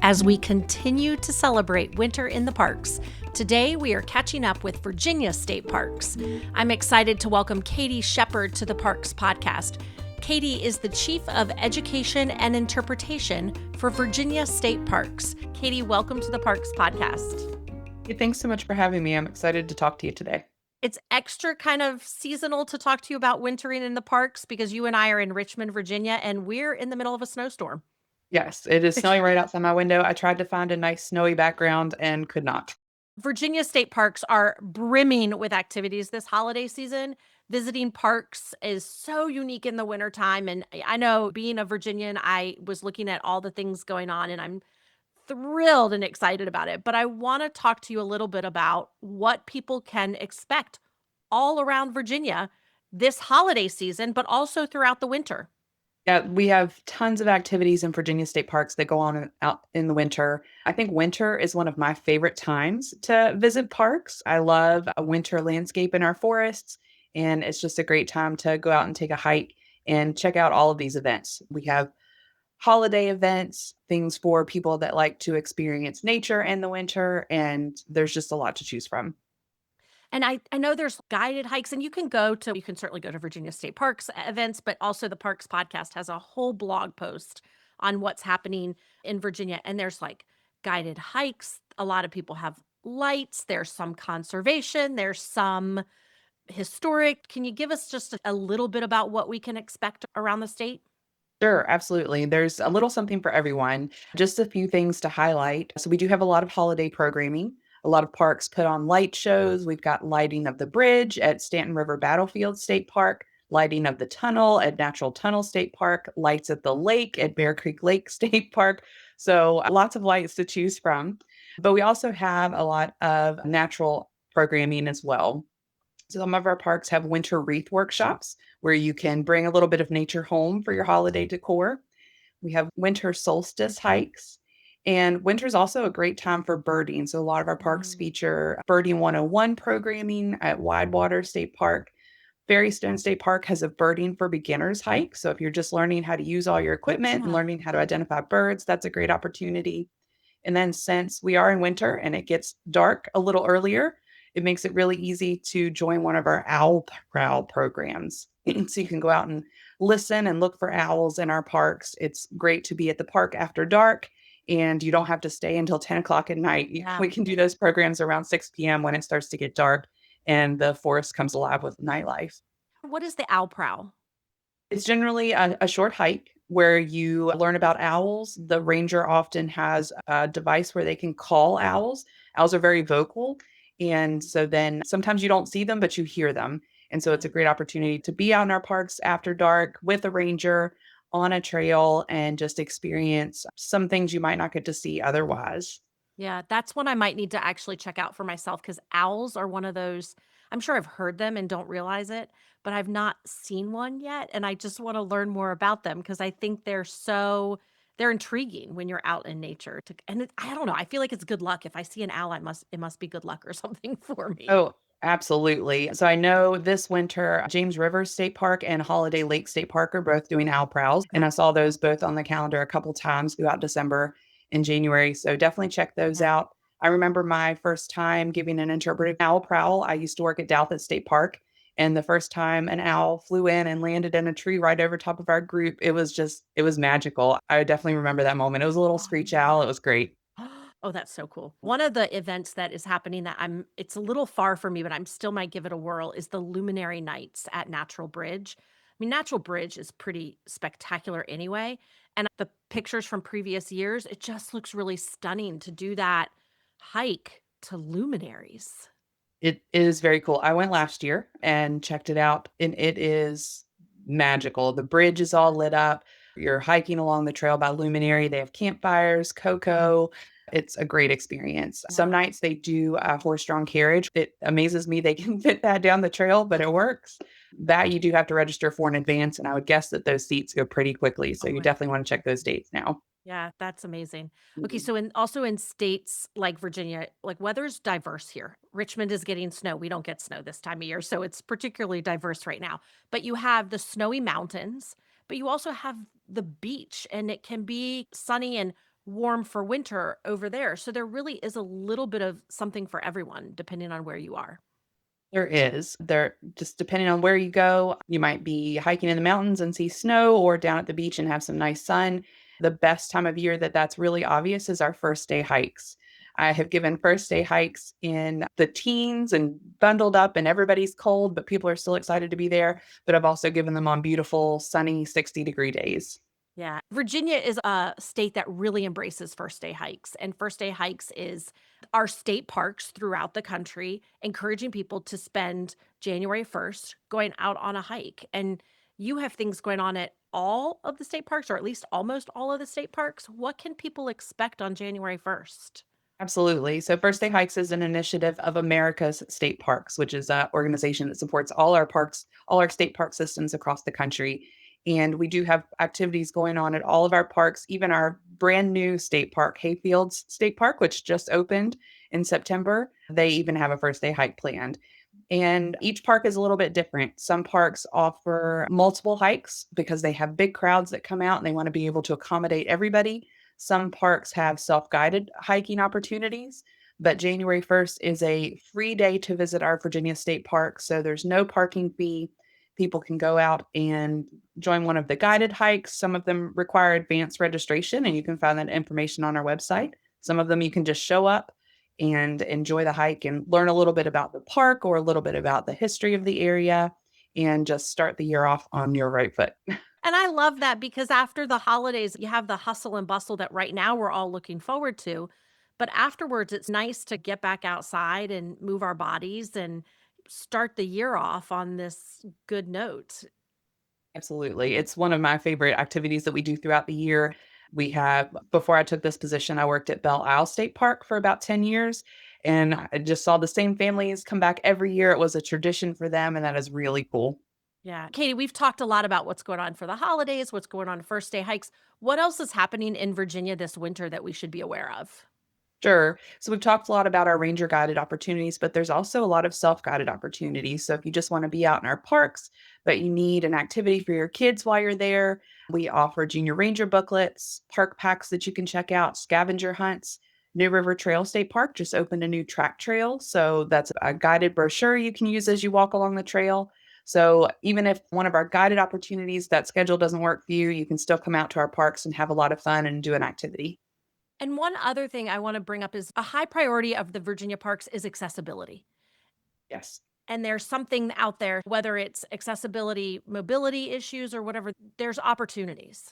as we continue to celebrate winter in the parks. Today, we are catching up with Virginia State Parks. I'm excited to welcome Katie Shepard to the Parks podcast. Katie is the Chief of Education and Interpretation for Virginia State Parks. Katie, welcome to the Parks podcast. Hey, thanks so much for having me. I'm excited to talk to you today. It's extra kind of seasonal to talk to you about wintering in the parks because you and I are in Richmond, Virginia, and we're in the middle of a snowstorm. Yes, it is snowing right outside my window. I tried to find a nice snowy background and could not. Virginia state parks are brimming with activities this holiday season. Visiting parks is so unique in the wintertime. And I know being a Virginian, I was looking at all the things going on and I'm thrilled and excited about it. But I want to talk to you a little bit about what people can expect all around Virginia this holiday season, but also throughout the winter. Yeah, we have tons of activities in Virginia state parks that go on out in the winter. I think winter is one of my favorite times to visit parks. I love a winter landscape in our forests, and it's just a great time to go out and take a hike and check out all of these events. We have holiday events, things for people that like to experience nature in the winter, and there's just a lot to choose from. And I know there's guided hikes, and you can certainly go to Virginia State Parks events, but also the Parks Podcast has a whole blog post on what's happening in Virginia. And there's like guided hikes. A lot of people have lights. There's some conservation. There's some historic. Can you give us just a little bit about what we can expect around the state? Sure, absolutely. There's a little something for everyone. Just a few things to highlight. So, we do have a lot of holiday programming. A lot of parks put on light shows. We've got lighting of the bridge at Stanton River Battlefield State Park, lighting of the tunnel at Natural Tunnel State Park, lights at the lake at Bear Creek Lake State Park. So, lots of lights to choose from. But we also have a lot of natural programming as well. Some of our parks have winter wreath workshops where you can bring a little bit of nature home for your holiday decor. We have winter solstice hikes. And winter is also a great time for birding. So, a lot of our parks Mm. feature Birding 101 programming at Widewater State Park. Ferrystone State Park has a birding for beginners hike. So, if you're just learning how to use all your equipment and Yeah. learning how to identify birds, that's a great opportunity. And then since we are in winter and it gets dark a little earlier, it makes it really easy to join one of our owl prowl programs. So you can go out and listen and look for owls in our parks. It's great to be at the park after dark and you don't have to stay until 10 o'clock at night. Yeah. We can do those programs around 6 p.m. when it starts to get dark and the forest comes alive with nightlife. What is the owl prowl? It's generally a short hike where you learn about owls. The ranger often has a device where they can call owls. Owls are very vocal. And so then sometimes you don't see them, but you hear them. And so it's a great opportunity to be out in our parks after dark with a ranger on a trail and just experience some things you might not get to see otherwise. Yeah, that's one I might need to actually check out for myself because owls are one of those. I'm sure I've heard them and don't realize it, but I've not seen one yet. And I just want to learn more about them because I think they're intriguing when you're out in nature. I don't know. I feel like it's good luck. If I see an owl, it must be good luck or something for me. Oh, absolutely. So I know this winter, James River State Park and Holiday Lake State Park are both doing owl prowls. And I saw those both on the calendar a couple times throughout December and January. So definitely check those Yeah. out. I remember my first time giving an interpretive owl prowl. I used to work at Douthit State Park. And the first time an owl flew in and landed in a tree right over top of our group, it was magical. I definitely remember that moment. It was a little screech owl. It was great. Oh, that's so cool. One of the events that is happening that it's a little far for me, but I'm still might give it a whirl is the Luminary Nights at Natural Bridge. I mean, Natural Bridge is pretty spectacular anyway. And the pictures from previous years, it just looks really stunning to do that hike to luminaries. It is very cool. I went last year and checked it out, and it is magical. The bridge is all lit up. You're hiking along the trail by Luminary. They have campfires, cocoa. It's a great experience. Some Yeah. nights they do a horse-drawn carriage. It amazes me they can fit that down the trail, but it works. That you do have to register for in advance, and I would guess that those seats go pretty quickly. So Oh you my definitely want to check those dates now. Yeah, that's amazing. Okay, Mhm. so in states like Virginia, like weather's diverse here. Richmond is getting snow. We don't get snow this time of year, so it's particularly diverse right now. But you have the snowy mountains, but you also have the beach and it can be sunny and warm for winter over there. So there really is a little bit of something for everyone, depending on where you are. There is. There just depending on where you go, you might be hiking in the mountains and see snow or down at the beach and have some nice sun. The best time of year that that's really obvious is our first day hikes. I have given first day hikes in the teens and bundled up and everybody's cold, but people are still excited to be there. But I've also given them on beautiful, sunny 60-degree days. Yeah. Virginia is a state that really embraces first day hikes. And first day hikes is our state parks throughout the country, encouraging people to spend January 1st going out on a hike. And you have things going on at all of the state parks, or at least almost all of the state parks. What can people expect on January 1st? Absolutely. So First Day Hikes is an initiative of America's State Parks, which is an organization that supports all our parks, all our state park systems across the country. And we do have activities going on at all of our parks, even our brand new state park, Hayfields State Park, which just opened in September. They even have a first day hike planned. And each park is a little bit different. Some parks offer multiple hikes because they have big crowds that come out and they want to be able to accommodate everybody. Some parks have self guided hiking opportunities, but January 1st is a free day to visit our Virginia State Park. So there's no parking fee. People can go out and join one of the guided hikes. Some of them require advanced registration, and you can find that information on our website. Some of them you can just show up and enjoy the hike and learn a little bit about the park or a little bit about the history of the area and just start the year off on your right foot. And I love that because after the holidays, you have the hustle and bustle that right now we're all looking forward to. But afterwards, it's nice to get back outside and move our bodies and start the year off on this good note. Absolutely. It's one of my favorite activities that we do throughout the year. We have, before I took this position, I worked at Belle Isle State Park for about 10 years. And I just saw the same families come back every year. It was a tradition for them, and that is really cool. Yeah. Katie, we've talked a lot about what's going on for the holidays, what's going on first day hikes. What else is happening in Virginia this winter that we should be aware of? Sure. So we've talked a lot about our ranger guided opportunities, but there's also a lot of self guided opportunities. So if you just want to be out in our parks, but you need an activity for your kids while you're there, we offer junior ranger booklets, park packs that you can check out, scavenger hunts. New River Trail State Park just opened a new track trail. So that's a guided brochure you can use as you walk along the trail. So even if one of our guided opportunities, that schedule doesn't work for you, you can still come out to our parks and have a lot of fun and do an activity. And one other thing I want to bring up is a high priority of the Virginia parks is accessibility. Yes. And there's something out there, whether it's accessibility, mobility issues, or whatever, there's opportunities.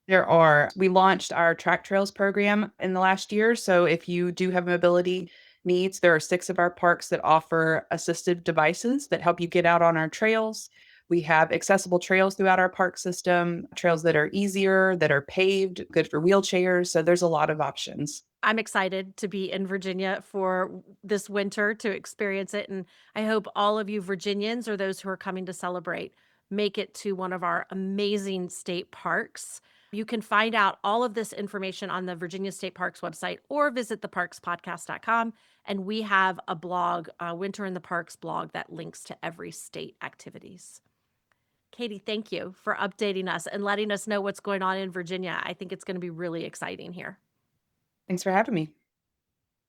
There are. We launched our track trails program in the last year. So if you do have mobility needs, there are 6 of our parks that offer assistive devices that help you get out on our trails. We have accessible trails throughout our park system, trails that are easier, that are paved, good for wheelchairs. So there's a lot of options. I'm excited to be in Virginia for this winter to experience it. And I hope all of you Virginians or those who are coming to celebrate make it to one of our amazing state parks. You can find out all of this information on the Virginia State Parks website or visit theparkspodcast.com. And we have a blog, a Winter in the Parks blog that links to every state activities. Katie, thank you for updating us and letting us know what's going on in Virginia. I think it's going to be really exciting here. Thanks for having me.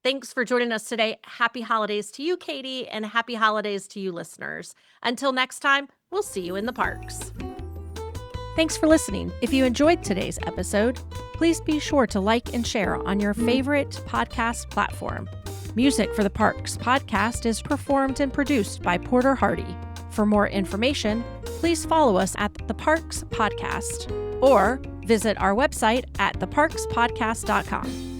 Thanks for joining us today. Happy holidays to you, Katie, and happy holidays to you, listeners. Until next time, we'll see you in the parks. Thanks for listening. If you enjoyed today's episode, please be sure to like and share on your favorite podcast platform. Music for the Parks podcast is performed and produced by Porter Hardy. For more information, please follow us at The Parks Podcast or visit our website at theparkspodcast.com.